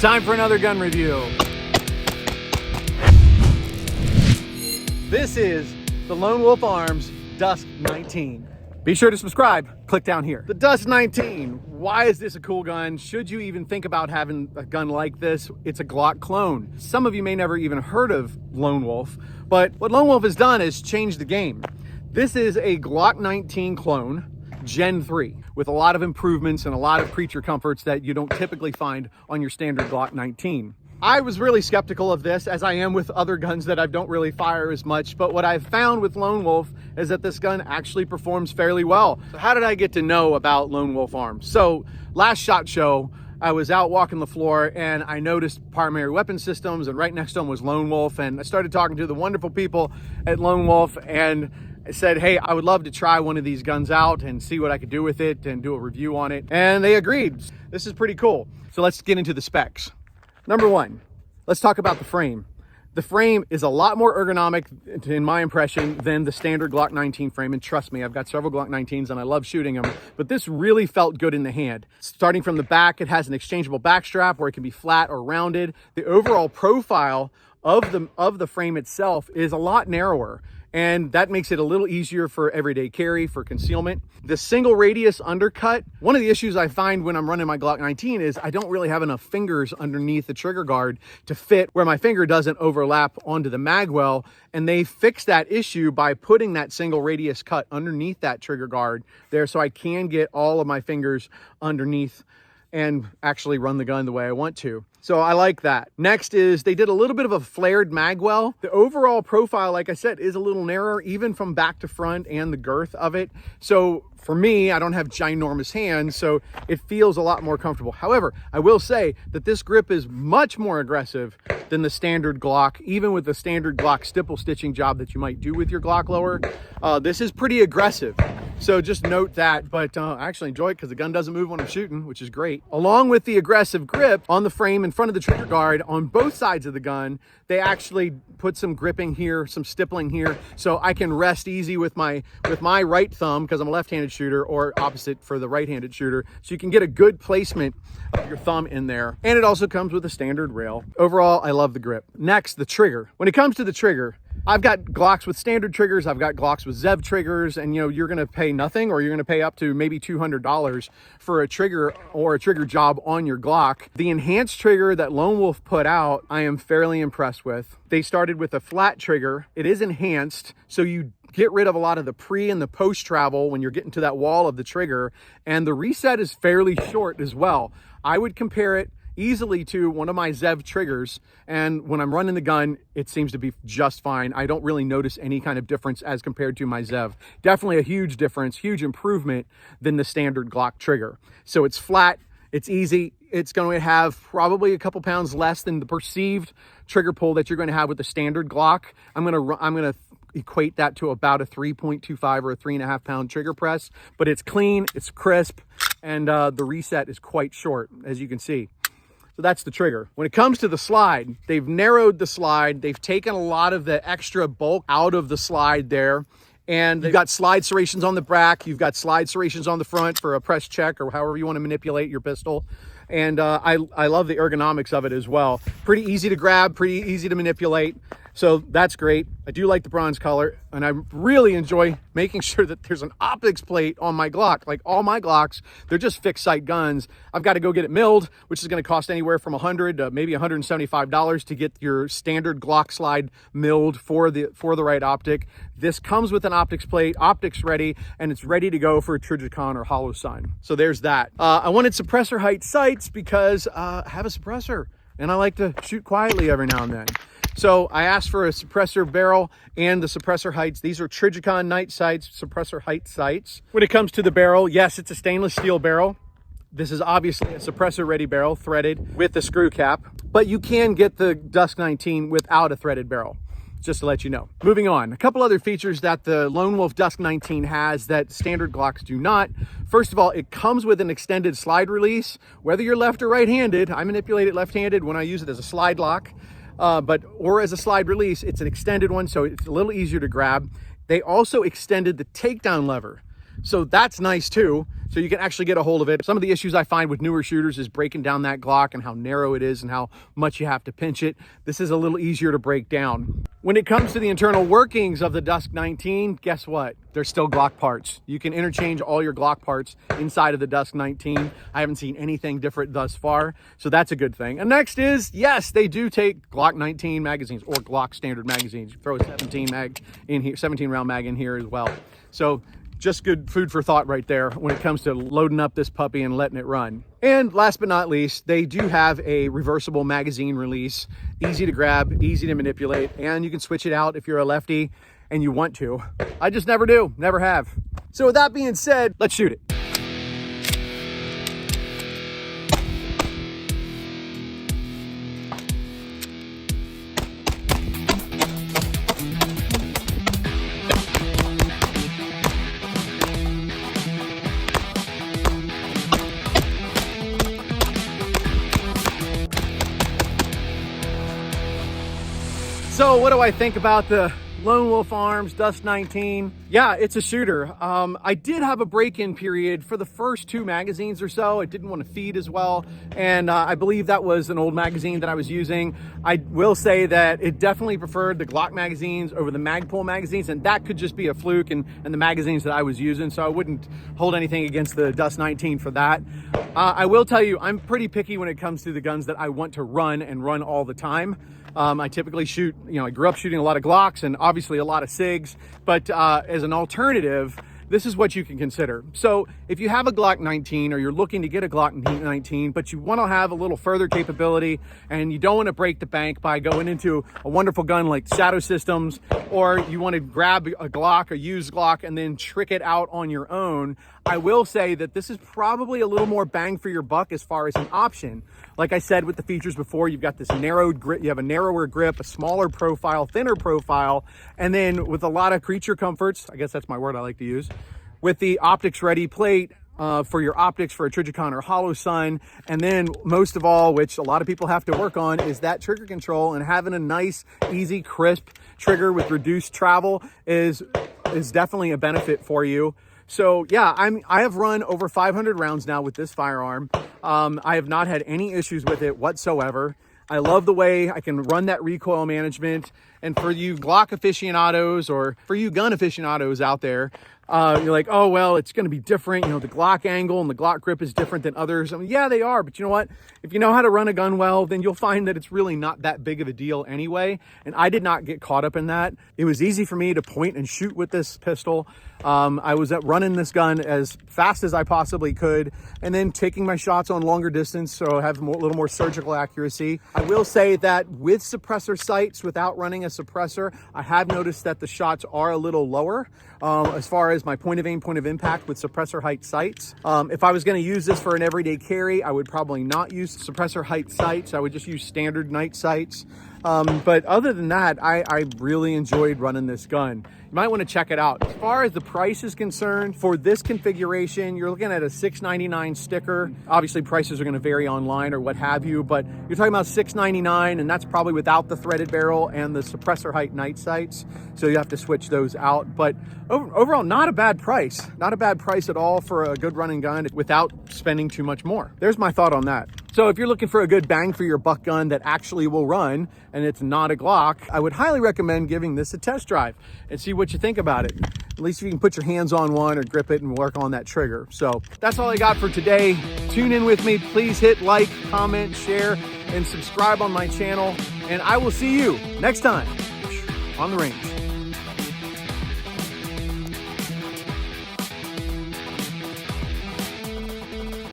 time for another gun review. This is the Lonewolf Arms Dusk 19. Be sure to subscribe, click down here. The Dusk 19, why is this a cool gun? Should you even think about having a gun like this? It's a Glock clone. Some of you may never even heard of Lonewolf, but what Lonewolf has done is change the game. This is a Glock 19 clone, Gen 3, with a lot of improvements and a lot of creature comforts that you don't typically find on your standard Glock 19. I was really skeptical of this, as I am with other guns that I don't really fire as much, but what I've found with Lonewolf is that this gun actually performs fairly well. So how did I get to know about Lonewolf Arms? So last SHOT Show, I was out walking the floor and I noticed primary weapon systems, and right next to them was Lonewolf, and I started talking to the wonderful people at Lonewolf, and I said, hey, I would love to try one of these guns out and see what I could do with it and do a review on it. And they agreed. This is pretty cool. So let's get into the specs. Number one, let's talk about the frame. The frame is a lot more ergonomic, in my impression, than the standard Glock 19 frame. And trust me, I've got several Glock 19s and I love shooting them, but this really felt good in the hand. Starting from the back, it has an exchangeable back strap where it can be flat or rounded. The overall profile of the frame itself is a lot narrower, and that makes it a little easier for everyday carry, for concealment. The single radius undercut, one of the issues I find when I'm running my Glock 19 is I don't really have enough fingers underneath the trigger guard to fit where my finger doesn't overlap onto the mag well, and they fixed that issue by putting that single radius cut underneath that trigger guard there, so I can get all of my fingers underneath and actually run the gun the way I want to. So I like that. Next is they did a little bit of a flared mag well. The overall profile, like I said, is a little narrower, even from back to front and the girth of it. So for me, I don't have ginormous hands, so it feels a lot more comfortable. However, I will say that this grip is much more aggressive than the standard Glock, even with the standard Glock stipple stitching job that you might do with your Glock lower. This is pretty aggressive. So just note that, but I actually enjoy it because the gun doesn't move when I'm shooting, which is great. Along with the aggressive grip on the frame in front of the trigger guard on both sides of the gun, they actually put some gripping here, some stippling here, so I can rest easy with my right thumb, because I'm a left-handed shooter, or opposite for the right-handed shooter, so you can get a good placement of your thumb in there. And it also comes with a standard rail. Overall, I love the grip. Next, the trigger. When it comes to the trigger, I've got Glocks with standard triggers, I've got Glocks with ZEV triggers, and you're gonna pay nothing, or you're gonna pay up to maybe $200 for a trigger or a trigger job on your Glock. The enhanced trigger that Lonewolf put out, I am fairly impressed with. They started with a flat trigger. It is enhanced, so you get rid of a lot of the pre and the post travel when you're getting to that wall of the trigger, and the reset is fairly short as well. I would compare it easily to one of my ZEV triggers, and when I'm running the gun, it seems to be just fine. I don't really notice any kind of difference as compared to my ZEV. Definitely a huge difference, huge improvement than the standard Glock trigger. So it's flat, it's easy, it's going to have probably a couple pounds less than the perceived trigger pull that you're going to have with the standard Glock. I'm going to equate that to about a 3.25 or a 3.5 pound trigger press, but it's clean, it's crisp, and the reset is quite short, as you can see. So that's the trigger. When it comes to the slide, they've narrowed the slide. They've taken a lot of the extra bulk out of the slide there. And you've got slide serrations on the back. You've got slide serrations on the front for a press check or however you want to manipulate your pistol. And I love the ergonomics of it as well. Pretty easy to grab, pretty easy to manipulate. So that's great. I do like the bronze color, and I really enjoy making sure that there's an optics plate on my Glock. Like all my Glocks, they're just fixed sight guns. I've got to go get it milled, which is going to cost anywhere from $100 to maybe $175 to get your standard Glock slide milled for the right optic. This comes with an optics plate, optics ready, and it's ready to go for a Trijicon or hollow sign. So there's that. I wanted suppressor height sights because I have a suppressor, and I like to shoot quietly every now and then. So I asked for a suppressor barrel and the suppressor heights. These are Trijicon night sights, suppressor height sights. When it comes to the barrel, yes, it's a stainless steel barrel. This is obviously a suppressor ready barrel, threaded with the screw cap, but you can get the Dusk 19 without a threaded barrel, just to let you know. Moving on, a couple other features that the Lonewolf Dusk 19 has that standard Glocks do not. First of all, it comes with an extended slide release, whether you're left or right-handed. I manipulate it left-handed when I use it as a slide lock. Or as a slide release, it's an extended one, so it's a little easier to grab. They also extended the takedown lever, so that's nice too. so you can actually get a hold of it. Some of the issues I find with newer shooters is breaking down that Glock and how narrow it is and how much you have to pinch it. This is a little easier to break down. When it comes to the internal workings of the Dusk 19, guess what? They're still Glock parts. You can interchange all your Glock parts inside of the Dusk 19. I haven't seen anything different thus far, so that's a good thing. And next is, yes, they do take Glock 19 magazines or Glock standard magazines. You throw a 17 mag in here, 17 round mag in here as well. So just good food for thought right there when it comes to loading up this puppy and letting it run. And last but not least, they do have a reversible magazine release. Easy to grab, easy to manipulate, and you can switch it out if you're a lefty and you want to. I just never do, never have. So with that being said, let's shoot it. So what do I think about the Lonewolf Arms Dusk 19? Yeah, it's a shooter. I did have a break-in period for the first 2 magazines or so. It didn't want to feed as well, and I believe that was an old magazine that I was using. I will say that it definitely preferred the Glock magazines over the Magpul magazines, and that could just be a fluke and the magazines that I was using, so I wouldn't hold anything against the Dusk 19 for that. I will tell you, I'm pretty picky when it comes to the guns that I want to run and run all the time. I typically shoot, I grew up shooting a lot of Glocks and obviously a lot of Sigs, but as an alternative, this is what you can consider. So if you have a Glock 19 or you're looking to get a Glock 19, but you want to have a little further capability and you don't want to break the bank by going into a wonderful gun like Shadow Systems, or you want to grab a Glock, a used Glock, and then trick it out on your own, I will say that this is probably a little more bang for your buck as far as an option. Like I said with the features before, you've got this narrowed grip, you have a narrower grip, a smaller profile, thinner profile, and then with a lot of creature comforts, I guess that's my word I like to use, with the optics ready plate for your optics for a Trijicon or Hollow Sun. And then most of all, which a lot of people have to work on, is that trigger control, and having a nice, easy, crisp trigger with reduced travel is definitely a benefit for you. So yeah, I have run over 500 rounds now with this firearm. I have not had any issues with it whatsoever. I love the way I can run that recoil management. And for you Glock aficionados or for you gun aficionados out there, you're like, oh, well, it's going to be different. The Glock angle and the Glock grip is different than others. I mean, yeah, they are. But you know what? If you know how to run a gun well, then you'll find that it's really not that big of a deal anyway. And I did not get caught up in that. It was easy for me to point and shoot with this pistol. I was running this gun as fast as I possibly could, and then taking my shots on longer distance so I have a little more surgical accuracy. I will say that with suppressor sights, without running a suppressor, I have noticed that the shots are a little lower as far as my point of aim, point of impact with suppressor height sights. If I was going to use this for an everyday carry, I would probably not use suppressor height sights. I would just use standard night sights. But other than that, I really enjoyed running this gun. You might want to check it out. As far as the price is concerned, for this configuration, you're looking at a $6.99 sticker. Obviously, prices are going to vary online or what have you, but you're talking about $6.99, and that's probably without the threaded barrel and the suppressor height night sights. So you have to switch those out. But overall, not a bad price. Not a bad price at all for a good running gun without spending too much more. There's my thought on that. So if you're looking for a good bang for your buck gun that actually will run and it's not a Glock, I would highly recommend giving this a test drive and see what you think about it. At least you can put your hands on one or grip it and work on that trigger. So that's all I got for today. Tune in with me. Please hit like, comment, share, and subscribe on my channel. And I will see you next time on the range.